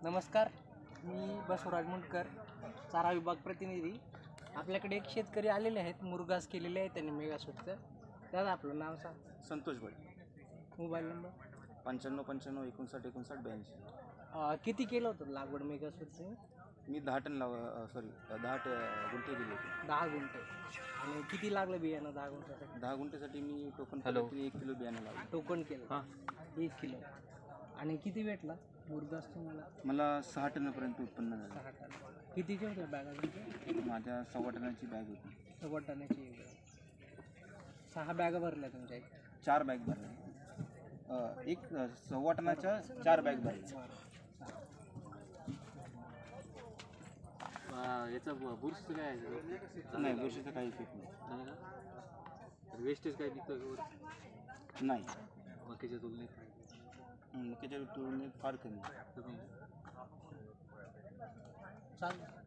नमस्कार, मी बसवराज मुंडकर, चारा विभाग प्रतिनिधी. आपल्याकडे एक शेतकरी आलेले आहेत, मुरघास केलेले आहे त्यांनी मेगासूटचं. दादा आपलं नाव सांग. संतोष भाई. Mobile number 95 59 59 82. किती केलं होतं लागवड मेगासूटचं? मी 10 टन 10 गुंठे दिले होते. 10 गुंठे. आणि किती लागलं बियाणं 10 गुंठ्यासाठी? 10 गुंठ्यासाठी मी टोकन पद्धतीने 1 किलो बियाणं लावलं. टोकन केलं? हां, 1 किलो. आणि किती भेटला मुरघास तुम्हाला? मला 6 टनापर्यंत उत्पन्न झालं. 6 टन. कितीच्या होत्या बॅगा तुमच्या? माझ्या 1.25 टनाची बॅग होती. 1.25 टनाची. 6 बॅगा भरल्या तुमच्या? 4 बॅग भरल्या. एक 1.25 टनाच्या 4 बॅग भरल्या. याचा बुरशीचं काय नाही, बुरशीचा काही इफेक्ट नाही. वेस्टेज काय निघतं? नाही, मक्याच्या तुलनेत मक्याच्या तुलनेत फार कमी. चालेल.